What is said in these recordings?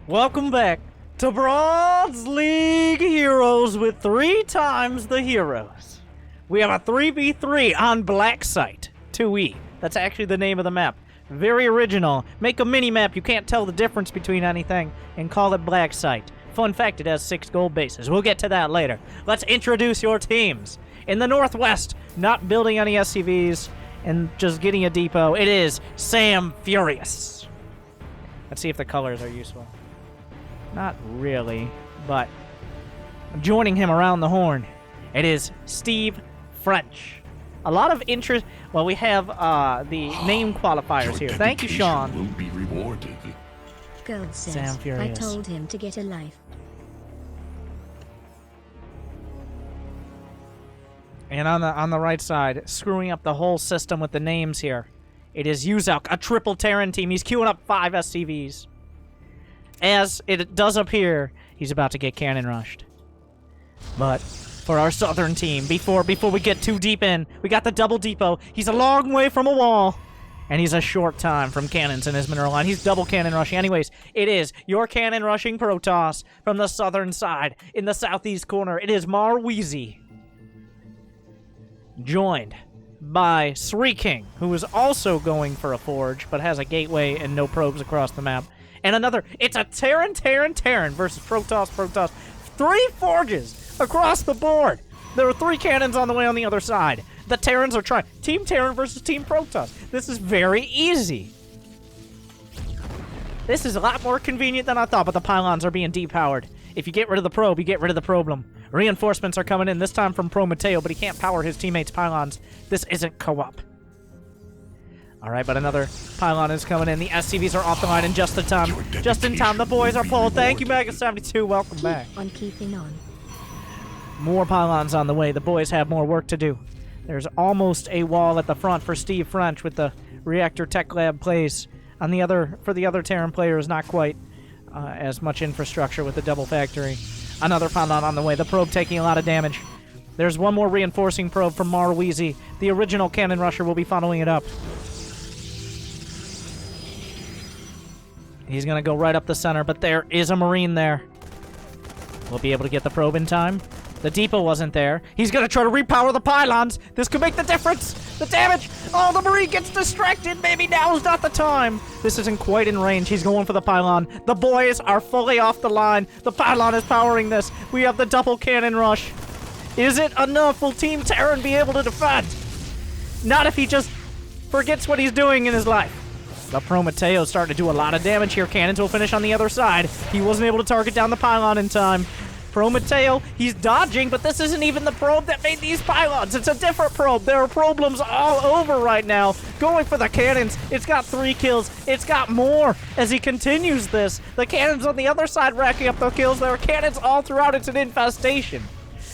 Welcome back to Broads League Heroes with 3 times the heroes. We have a 3v3 on Black Site 2E. That's actually the name of the map. Very original. Make a mini-map you can't tell the difference between anything and call it Black Site. Fun fact, it has 6 gold bases. We'll get to that later. Let's introduce your teams. In the Northwest, not building any SCVs and just getting a depot, it is Sam Furious. Let's see if the colors are useful. Not really, but joining him around the horn, it is Steve French. A lot of interest. Well, we have the name qualifiers here. Thank you, Sean. Will be rewarded. Gold says, Sam Furious. I told him to get a life. And on the right side, screwing up the whole system with the names here, it is Uzalk, a triple Terran team. He's queuing up 5 SCVs. As it does appear, he's about to get cannon rushed. But for our southern team, before we get too deep in, we got the double depot. He's a long way from a wall, and he's a short time from cannons in his mineral line. He's double cannon rushing. Anyways, it is your cannon rushing protoss from the southern side. In the southeast corner, it is Marweezy, joined by Sri King, who is also going for a forge, but has a gateway and no probes across the map. And another, it's a Terran versus Protoss. 3 forges across the board. There are 3 cannons on the way on the other side. The Terrans are trying. Team Terran versus Team Protoss. This is very easy. This is a lot more convenient than I thought, but the pylons are being depowered. If you get rid of the probe, you get rid of the problem. Reinforcements are coming in, this time from Prometeo, but he can't power his teammates' pylons. This isn't co-op. Alright, but another pylon is coming in. The SCVs are off the line in just in time. Just in time, the boys are pulled. Thank you, Mega72. Welcome back. On keeping on. More pylons on the way. The boys have more work to do. There's almost a wall at the front for Steve French with the Reactor Tech Lab plays. On the other, for the other Terran players, not quite as much infrastructure with the double factory. Another pylon on the way. The probe taking a lot of damage. There's one more reinforcing probe from Marweezy. The original cannon rusher will be following it up. He's going to go right up the center, but there is a Marine there. We'll be able to get the probe in time. The depot wasn't there. He's going to try to repower the pylons. This could make the difference. The damage. Oh, the Marine gets distracted. Maybe now's not the time. This isn't quite in range. He's going for the pylon. The boys are fully off the line. The pylon is powering this. We have the double cannon rush. Is it enough? Will Team Terran be able to defend? Not if he just forgets what he's doing in his life. The Prometeo's starting to do a lot of damage here. Cannons will finish on the other side. He wasn't able to target down the pylon in time. Prometeo, he's dodging, but this isn't even the probe that made these pylons. It's a different probe. There are problems all over right now. Going for the cannons. It's got 3 kills. It's got more as he continues this. The cannons on the other side racking up the kills. There are cannons all throughout. It's an infestation.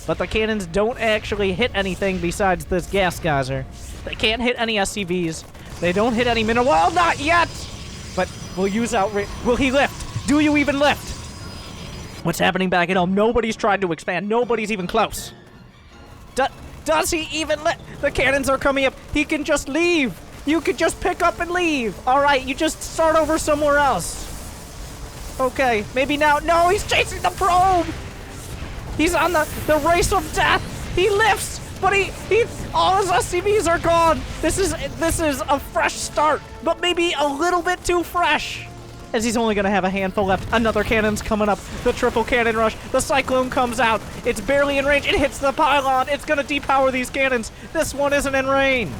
But the cannons don't actually hit anything besides this gas geyser. They can't hit any SCVs. They don't hit any mineral. Well, not yet! But we'll use outrage. Will he lift? Do you even lift? What's happening back at home? Nobody's tried to expand. Nobody's even close. Does he even lift? The cannons are coming up. He can just leave. You could just pick up and leave. All right, you just start over somewhere else. Okay, maybe now. No, he's chasing the probe. He's on the race of death. He lifts. But all his SCVs are gone. This is a fresh start, but maybe a little bit too fresh, as he's only gonna have a handful left. Another cannon's coming up. The triple cannon rush. The cyclone comes out. It's barely in range. It hits the pylon. It's gonna depower these cannons. This one isn't in range.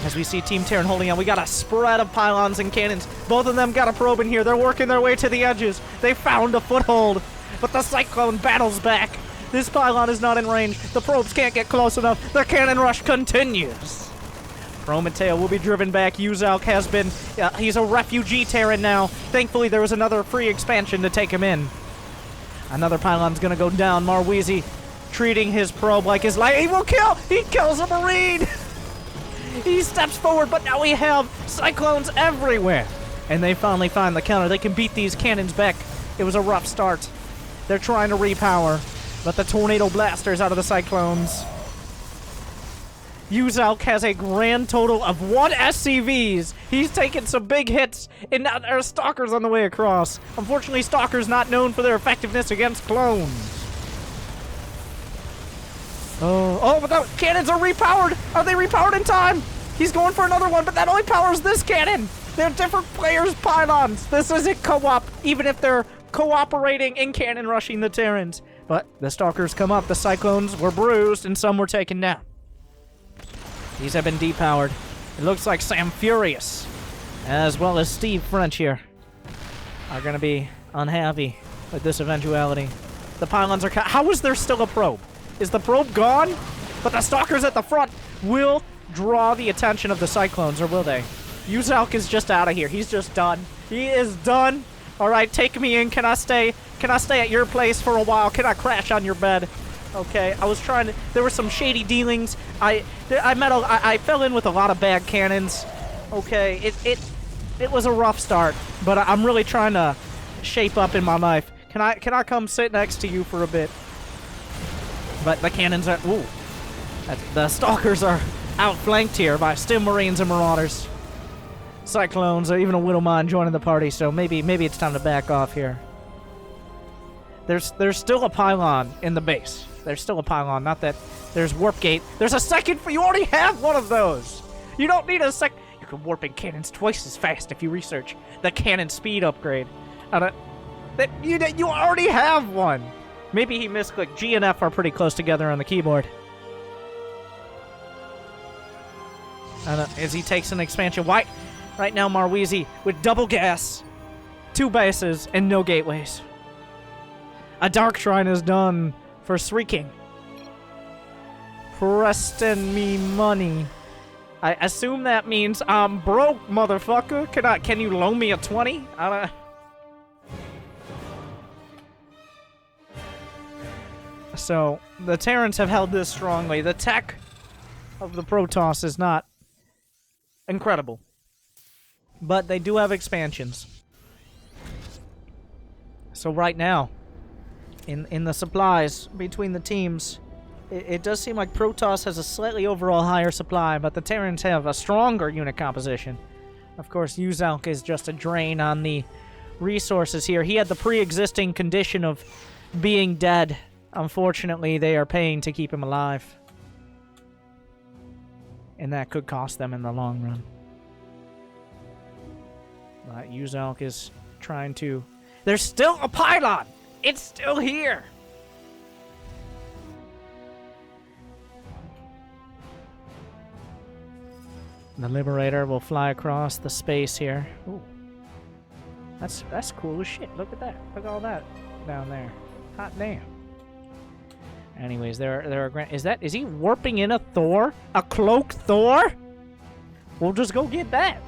As we see Team Terran holding on, we got a spread of pylons and cannons. Both of them got a probe in here. They're working their way to the edges. They found a foothold, but the cyclone battles back. This pylon is not in range. The probes can't get close enough. The cannon rush continues. Prometeo will be driven back. Uzalk has been... he's a refugee Terran now. Thankfully, there was another free expansion to take him in. Another pylon's going to go down. Marweezy treating his probe like his life. He will kill! He kills a Marine! He steps forward, but now we have cyclones everywhere. And they finally find the counter. They can beat these cannons back. It was a rough start. They're trying to repower. But the tornado blasters out of the cyclones. Uzalk has a grand total of 1 SCVs. He's taken some big hits, and now there are Stalkers on the way across. Unfortunately, Stalkers not known for their effectiveness against clones. Oh, but the cannons are repowered. Are they repowered in time? He's going for another one, but that only powers this cannon. They're different players' pylons. This isn't co-op, even if they're cooperating in cannon rushing the Terrans. But the Stalkers come up. The Cyclones were bruised, and some were taken down. These have been depowered. It looks like Sam Furious, as well as Steve French here, are going to be unhappy with this eventuality. The pylons are... How is there still a probe? Is the probe gone? But the Stalkers at the front will draw the attention of the Cyclones, or will they? Uzalk is just out of here. He's just done. He is done. All right, take me in. Can I stay? Can I stay at your place for a while? Can I crash on your bed? Okay, I was trying to... There were some shady dealings. I fell in with a lot of bad cannons. Okay, it was a rough start, but I'm really trying to shape up in my life. Can I come sit next to you for a bit? But the cannons are... Ooh. The Stalkers are outflanked here by Stim Marines and Marauders. Cyclones, or even a Widowmine joining the party, so maybe it's time to back off here. There's still a pylon in the base. There's still a pylon, not that there's warp gate. There's a second for... You already have one of those! You don't need a sec... You can warp in cannons twice as fast if you research the cannon speed upgrade. You already have one! Maybe he misclicked. G and F are pretty close together on the keyboard. As he takes an expansion. Why? Right now, Marweezy with double gas, 2 bases, and no gateways. A Dark Shrine is done for Shrieking. Preston me money. I assume that means I'm broke, motherfucker. Can you loan me a 20? So, the Terrans have held this strongly. The tech of the Protoss is not incredible. But they do have expansions. So right now, in the supplies between the teams, it does seem like Protoss has a slightly overall higher supply, but the Terrans have a stronger unit composition. Of course, Uzalk is just a drain on the resources here. He had the pre-existing condition of being dead. Unfortunately, they are paying to keep him alive. And that could cost them in the long run. But Uzalk is trying to... There's still a pylon! It's still here! The Liberator will fly across the space here. Ooh. That's cool as shit. Look at that. Look at all that down there. Hot damn. Anyways, there are... Is he warping in a Thor? A cloaked Thor? We'll just go get that.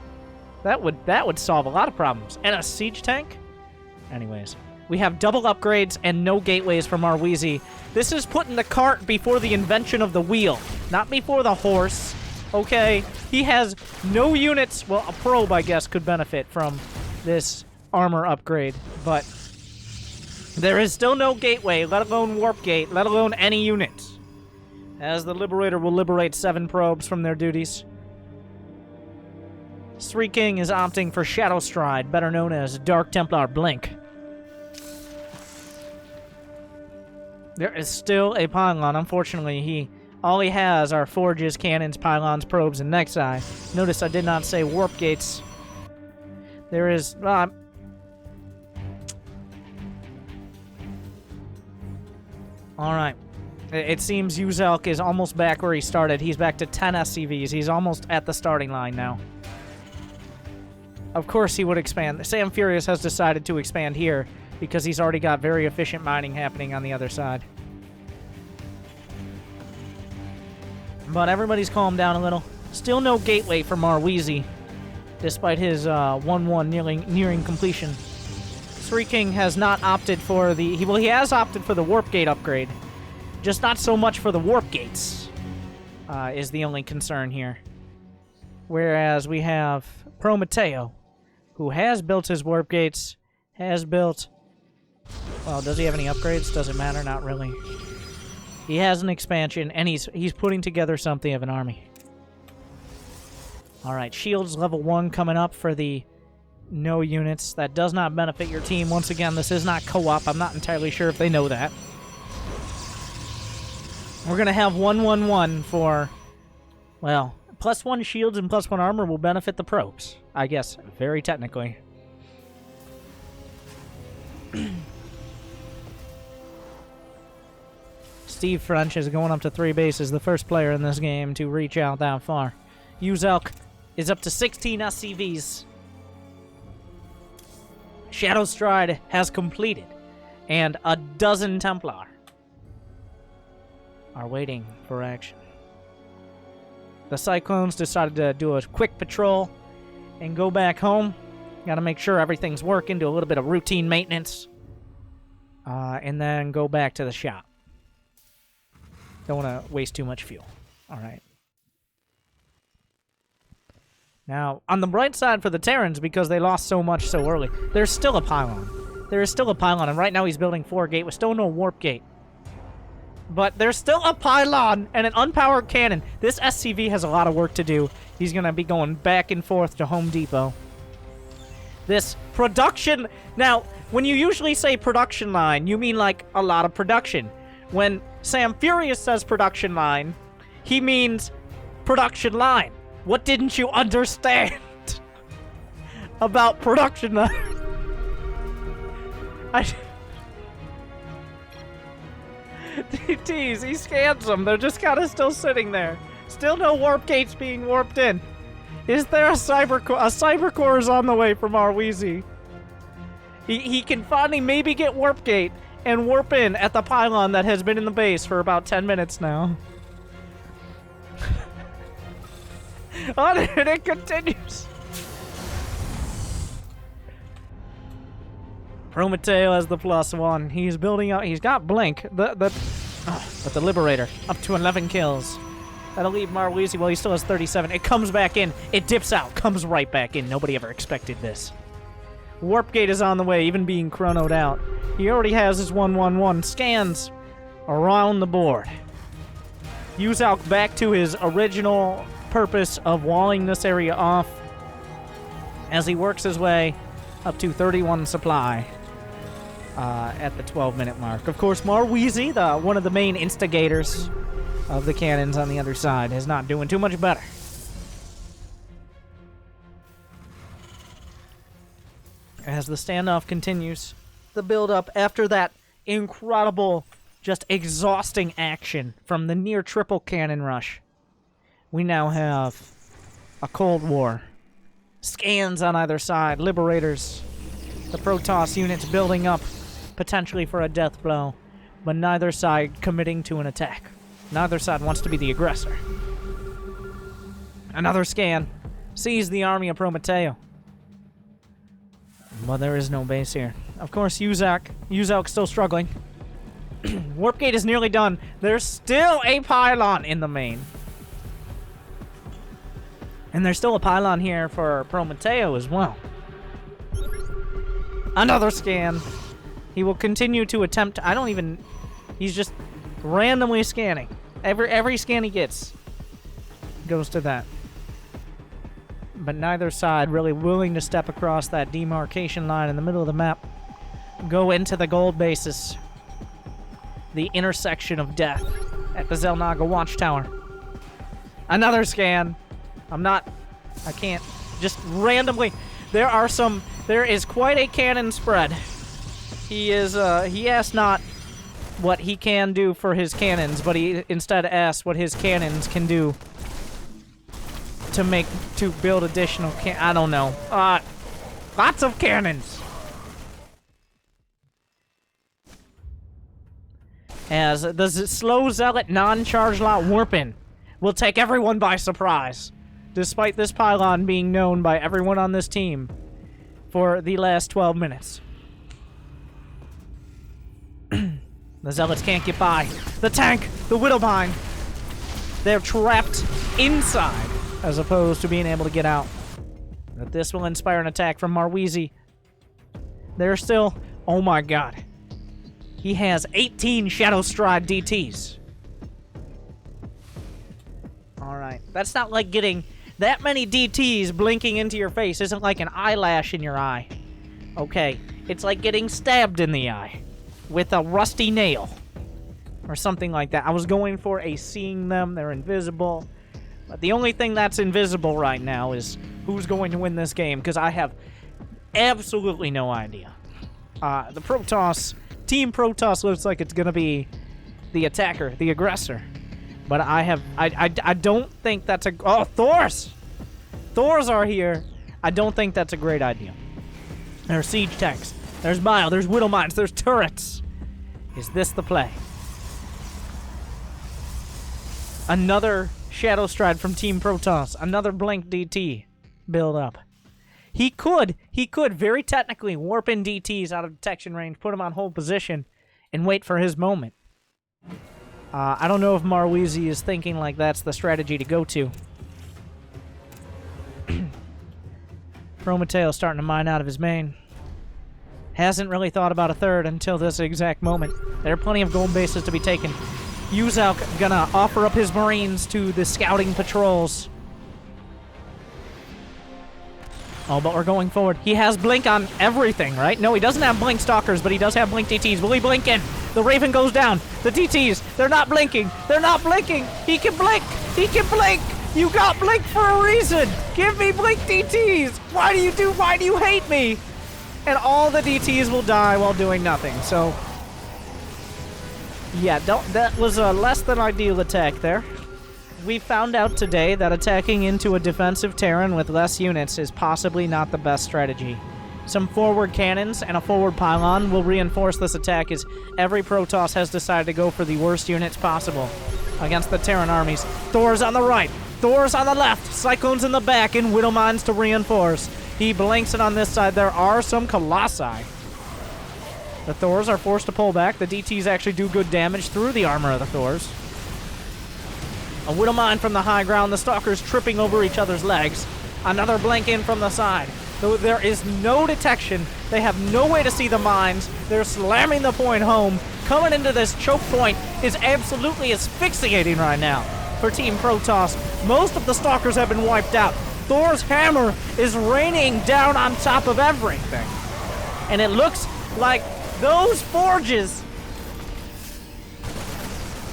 That would solve a lot of problems. And a siege tank? Anyways, we have double upgrades and no gateways from our Wheezy. This is putting the cart before the invention of the wheel, not before the horse. Okay, he has no units. Well, a probe, I guess, could benefit from this armor upgrade, but there is still no gateway, let alone warp gate, let alone any units. As the Liberator will liberate 7 probes from their duties. Shrieking is opting for Shadow Stride, better known as Dark Templar Blink. There is still a pylon. Unfortunately, all he has are forges, cannons, pylons, probes, and Nexi. Notice I did not say warp gates. There is... Alright. It seems Uzalk is almost back where he started. He's back to 10 SCVs. He's almost at the starting line now. Of course he would expand. Sam Furious has decided to expand here because he's already got very efficient mining happening on the other side. But everybody's calmed down a little. Still no gateway for Marweezy, despite his 1-1 nearing completion. Shrieking has not opted for the... He has opted for the warp gate upgrade. Just not so much for the warp gates, is the only concern here. Whereas we have Prometeo, who has built his warp gates, has built... Well, does he have any upgrades? Doesn't matter, not really. He has an expansion, and he's putting together something of an army. Alright, shields level 1 coming up for the no units. That does not benefit your team. Once again, this is not co-op. I'm not entirely sure if they know that. We're going to have 1-1-1 for, well, +1 shields and +1 armor will benefit the probes, I guess, very technically. Steve French is going up to 3 bases, the first player in this game to reach out that far. Uzelk is up to 16 SCVs. Shadow Stride has completed, and a dozen Templar are waiting for action. The Cyclones decided to do a quick patrol and go back home. Got to make sure everything's working, do a little bit of routine maintenance, and then go back to the shop. Don't want to waste too much fuel. All right. Now, on the bright side for the Terrans, because they lost so much so early, there's still a pylon. There is still a pylon, and right now he's building 4 gate with still no warp gate. But there's still a pylon and an unpowered cannon. This SCV has a lot of work to do. He's going to be going back and forth to Home Depot. This production... Now, when you usually say production line, you mean like a lot of production. When Sam Furious says production line, he means production line. What didn't you understand about production line? DTs, he scans them. They're just kind of still sitting there. Still no warp gates being warped in. Is there a cyber core? A cyber core is on the way from Arweezy. He can finally maybe get warp gate and warp in at the pylon that has been in the base for about 10 minutes now. On and it continues. Prometeo has the +1. He's building up. He's got Blink. But the Liberator up to 11 kills. That'll leave Marweezy. Well, he still has 37. It comes back in. It dips out. Comes right back in. Nobody ever expected this. Warp Gate is on the way, even being chronoed out. He already has his 1-1-1. Scans around the board. Uzelk back to his original purpose of walling this area off as he works his way up to 31 supply at the 12-minute mark. Of course, Marweezy, one of the main instigators of the cannons on the other side, is not doing too much better. As the standoff continues, the build-up after that incredible, just exhausting action from the near triple cannon rush, we now have a Cold War. Scans on either side, Liberators, the Protoss units building up, potentially for a death blow, but neither side committing to an attack. Neither side wants to be the aggressor. Another scan sees the army of Prometeo. But there is no base here. Of course, Uzelk's still struggling. Warp Gate is nearly done. There's still a pylon in the main. And there's still a pylon here for Prometeo as well. Another scan. He will continue to attempt... He's just randomly scanning. Every scan he gets goes to that. But neither side really willing to step across that demarcation line in the middle of the map. Go into the gold bases. The intersection of death at the Zelnaga Watchtower. Another scan. I can't just randomly. There is quite a cannon spread. He asked not what he can do for his cannons, but he instead asked what his cannons can do to build additional I don't know. Lots of cannons. As the slow zealot non-charge lot warping will take everyone by surprise, despite this pylon being known by everyone on this team for the last 12 minutes. The zealots can't get by. The tank, the Widowbind, they're trapped inside as opposed to being able to get out. But this will inspire an attack from Marweezy. They're still... Oh my god. He has 18 Shadow Stride DTs. Alright. That's not like getting That many DTs blinking into your face isn't like an eyelash in your eye. Okay, it's like getting stabbed in the eye with a rusty nail or something like that. I was going for a seeing them, they're invisible. But the only thing that's invisible right now is who's going to win this game, because I have absolutely no idea. The Protoss, Team Protoss looks like it's going to be the attacker, the aggressor. But I don't think that's a... Oh, Thors! Thors are here. I don't think that's a great idea. There are siege techs. There's bile. There's widow mines. There's turrets. Is this the play? Another Shadow Stride from Team Protoss. Another Blink DT build up. He could very technically warp in DTs out of detection range, put them on hold position, and wait for his moment. I don't know if Marweezy is thinking like that's the strategy to go to. Prometeo starting to mine out of his main. Hasn't really thought about a third until this exact moment. There are plenty of gold bases to be taken. Yuzak gonna offer up his marines to the scouting patrols. Oh, but we're going forward. He has blink on everything, right? No, he doesn't have blink stalkers, but he does have blink DTs. Will he blink in? The Raven goes down. The DTs, they're not blinking. They're not blinking. He can blink. He can blink. You got blink for a reason. Give me blink DTs. Why do you hate me? And all the DTs will die while doing nothing. So, yeah, that was a less than ideal attack there. We found out today that attacking into a defensive Terran with less units is possibly not the best strategy. Some forward cannons and a forward pylon will reinforce this attack, as every Protoss has decided to go for the worst units possible against the Terran armies. Thor's on the right, Thor's on the left, Cyclones in the back, and Widow Mines to reinforce. He blinks it on this side. There are some Colossi. The Thors are forced to pull back. The DTs actually do good damage through the armor of the Thors. A Widow Mine from the high ground. The Stalkers tripping over each other's legs. Another blink in from the side. Though there is no detection. They have no way to see the mines. They're slamming the point home. Coming into this choke point is absolutely asphyxiating right now for Team Protoss. Most of the Stalkers have been wiped out. Thor's hammer is raining down on top of everything. And it looks like those forges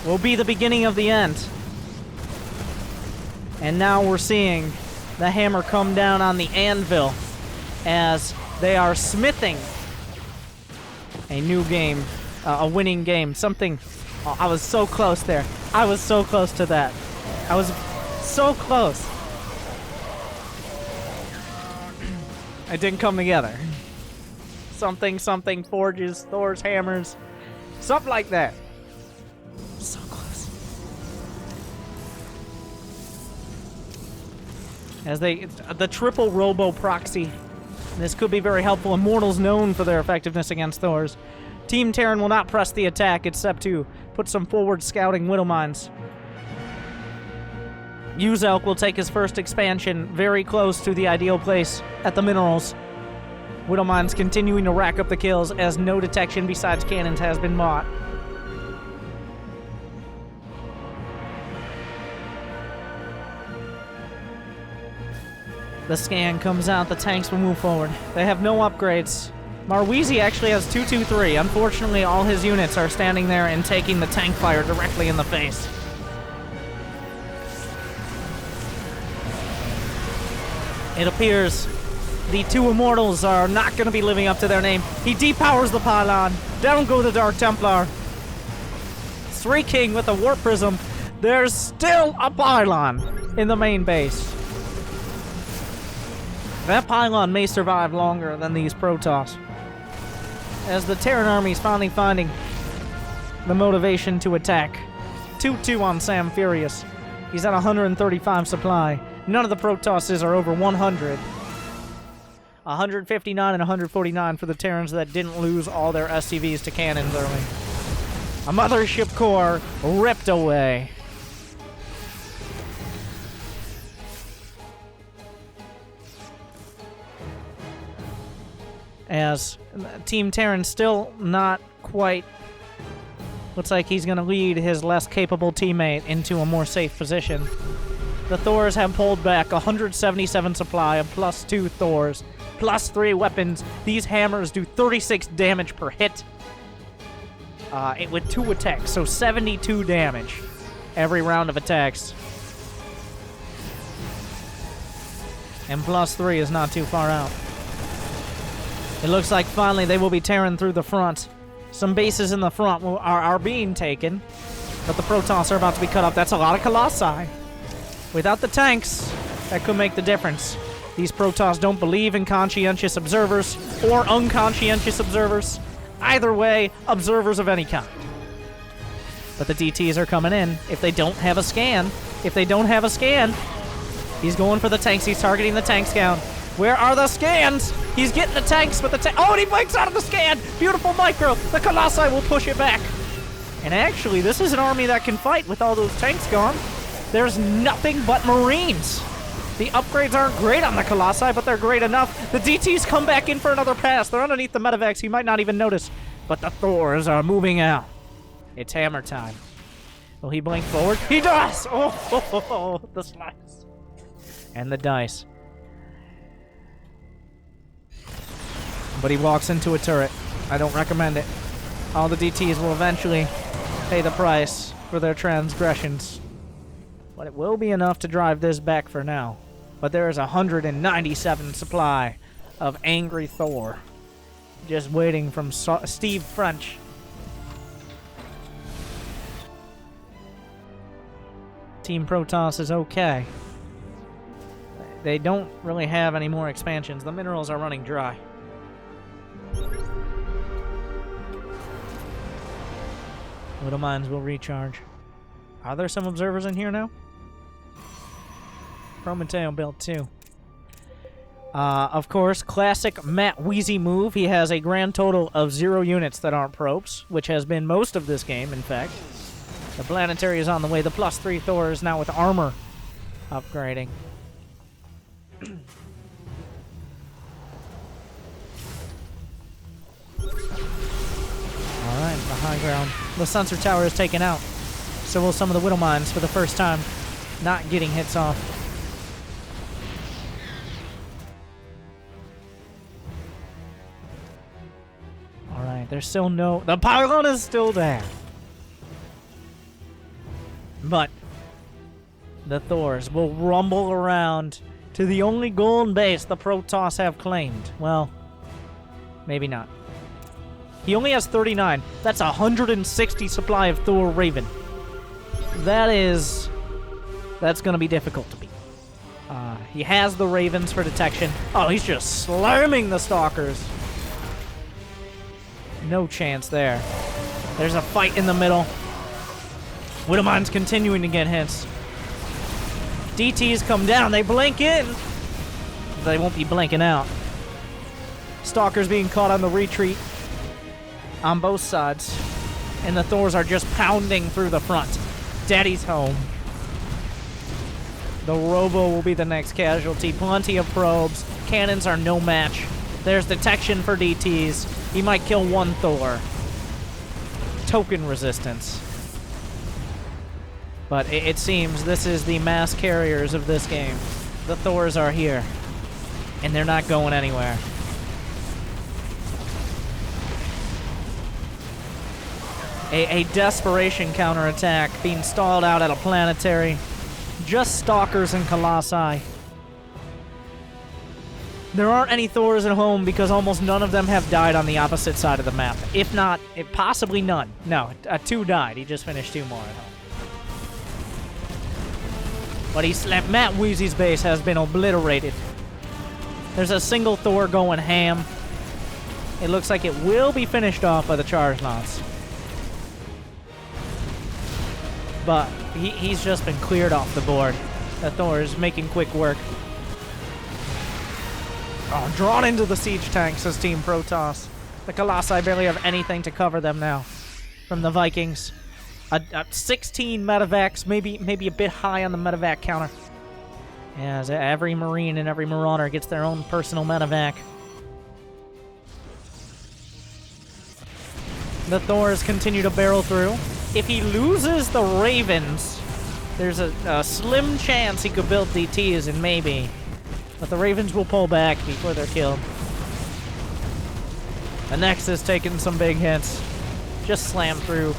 will be the beginning of the end. And now we're seeing the hammer come down on the anvil as they are smithing a new game, a winning game. Something, oh, I was so close there. I was so close to that. I was so close. It didn't come together. Something, forges, Thor's hammers, something like that. So close. As the triple robo proxy. This could be very helpful. Immortals known for their effectiveness against Thors. Team Terran will not press the attack except to put some forward scouting Widow Mines. Uzelk will take his first expansion very close to the ideal place at the minerals. Widow Mines continuing to rack up the kills as no detection besides cannons has been bought. The scan comes out, the tanks will move forward. They have no upgrades. Marweezy actually has 2-2-3. Unfortunately, all his units are standing there and taking the tank fire directly in the face. It appears the two Immortals are not going to be living up to their name. He depowers the pylon. Down go the Dark Templar. Three King with a Warp Prism. There's still a pylon in the main base. That pylon may survive longer than these Protoss, as the Terran army is finally finding the motivation to attack. 2-2 on Sam Furious. He's at 135 supply. None of the Protosses are over 100. 159 and 149 for the Terrans that didn't lose all their SCVs to cannons early. A mothership core ripped away. As Team Terran still not quite... Looks like he's going to lead his less capable teammate into a more safe position. The Thors have pulled back 177 supply of +2 Thors, +3 weapons. These hammers do 36 damage per hit. With 2 attacks, so 72 damage every round of attacks. And +3 is not too far out. It looks like finally they will be tearing through the front. Some bases in the front are being taken, but the Protoss are about to be cut off. That's a lot of Colossi. Without the tanks, that could make the difference. These Protoss don't believe in conscientious observers or unconscientious observers. Either way, observers of any kind. But the DTs are coming in. If they don't have a scan, he's going for the tanks. He's targeting the tank scan. Where are the scans? He's getting the tanks, but oh, and he blinks out of the scan! Beautiful micro! The Colossi will push it back. And actually, this is an army that can fight with all those tanks gone. There's nothing but Marines. The upgrades aren't great on the Colossi, but they're great enough. The DTs come back in for another pass. They're underneath the medevacs. He might not even notice. But the Thors are moving out. It's hammer time. Will he blink forward? He does! Oh, the slice. And the dice. But he walks into a turret. I don't recommend it. All the DTs will eventually pay the price for their transgressions. But it will be enough to drive this back for now. But there is 197 supply of angry Thor just waiting from Steve French. Team Protoss is okay. They don't really have any more expansions. The minerals are running dry. Little mines will recharge. Are there some observers in here now? Prometeo built too. Of course, classic Matt Wheezy move. He has a grand total of 0 units that aren't probes, which has been most of this game, in fact. The planetary is on the way. The +3 Thor is now with armor upgrading. Alright, the high ground. The sensor tower is taken out. So will some of the Widow Mines for the first time, not getting hits off. Alright, there's still no... The pylon is still there. But the Thors will rumble around to the only golden base the Protoss have claimed. Well, maybe not. He only has 39. That's 160 supply of Thor Raven. That's going to be difficult to beat. He has the Ravens for detection. Oh, he's just slamming the Stalkers. No chance there. There's a fight in the middle. Widowmine's continuing to get hits. DTs come down. They blink in. They won't be blinking out. Stalkers being caught on the retreat on both sides. And the Thors are just pounding through the front. Daddy's home. The Robo will be the next casualty. Plenty of probes. Cannons are no match. There's detection for DTs. He might kill one Thor. Token resistance. But it seems this is the mass carriers of this game. The Thors are here. And they're not going anywhere. A desperation counterattack being stalled out at a planetary. Just Stalkers and Colossi. There aren't any Thors at home because almost none of them have died on the opposite side of the map. If not, possibly none. No, 2 died. He just finished 2 more at home. But he slept. Matt Wheezy's base has been obliterated. There's a single Thor going ham. It looks like it will be finished off by the charge lots. But he's just been cleared off the board. The Thor is making quick work. Oh, drawn into the siege tanks as Team Protoss. The Colossi barely have anything to cover them now from the Vikings. 16 medevacs, maybe a bit high on the medevac counter. As every Marine and every Marauder gets their own personal medevac. The Thors continue to barrel through. If he loses the Ravens, There's a slim chance he could build DTs, and maybe. But the Ravens will pull back before they're killed. The Nexus taking some big hits. Just slam through.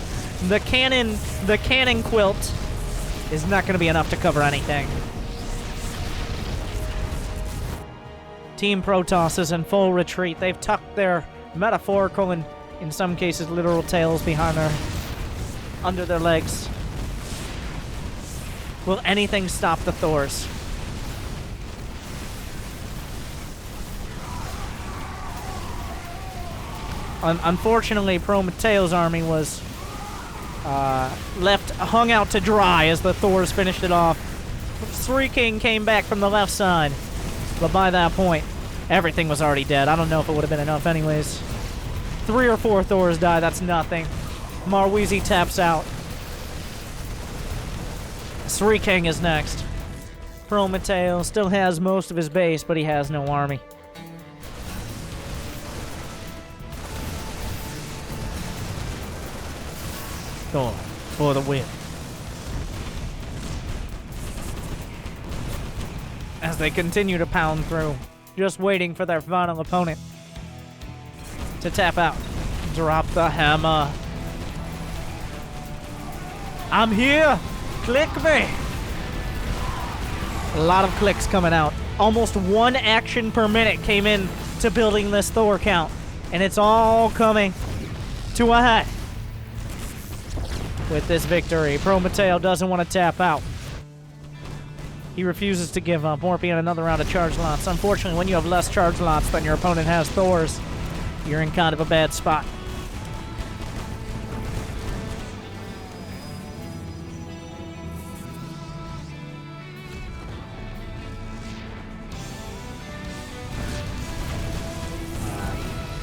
The cannon quilt is not going to be enough to cover anything. Team Protoss is in full retreat. They've tucked their metaphorical and, in some cases, literal tails behind under their legs. Will anything stop the Thors? Unfortunately, Prometheo's army was hung out to dry as the Thors finished it off. Three King came back from the left side, but by that point, everything was already dead. I don't know if it would have been enough anyways. 3 or 4 Thors die, that's nothing. Marweezy taps out. Three King is next. Prometeo still has most of his base, but he has no army. Thor for the win. As they continue to pound through, just waiting for their final opponent to tap out. Drop the hammer. I'm here! Click me! A lot of clicks coming out. Almost 1 action per minute came in to building this Thor count. And it's all coming to a head. With this victory, Prometeo doesn't want to tap out. He refuses to give up. Morphe in another round of charge lots. Unfortunately, when you have less charge lots than your opponent has Thors, you're in kind of a bad spot.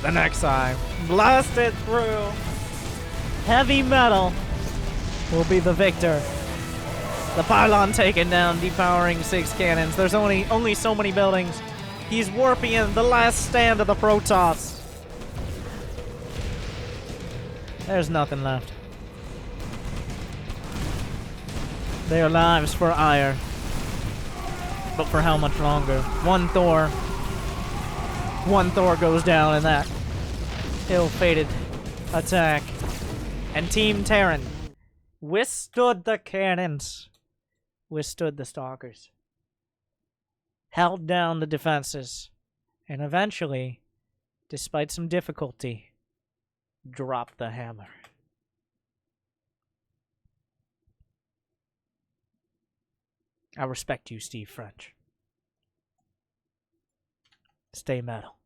The next time, blasted through. Heavy metal will be the victor. The pylon taken down, depowering 6 cannons. There's only so many buildings. He's warping in the last stand of the Protoss. There's nothing left. Their lives for ire. But for how much longer? One Thor goes down in that ill-fated attack. And Team Terran withstood the cannons, withstood the stalkers, held down the defenses, and eventually, despite some difficulty, dropped the hammer. I respect you, Steve French. Stay metal.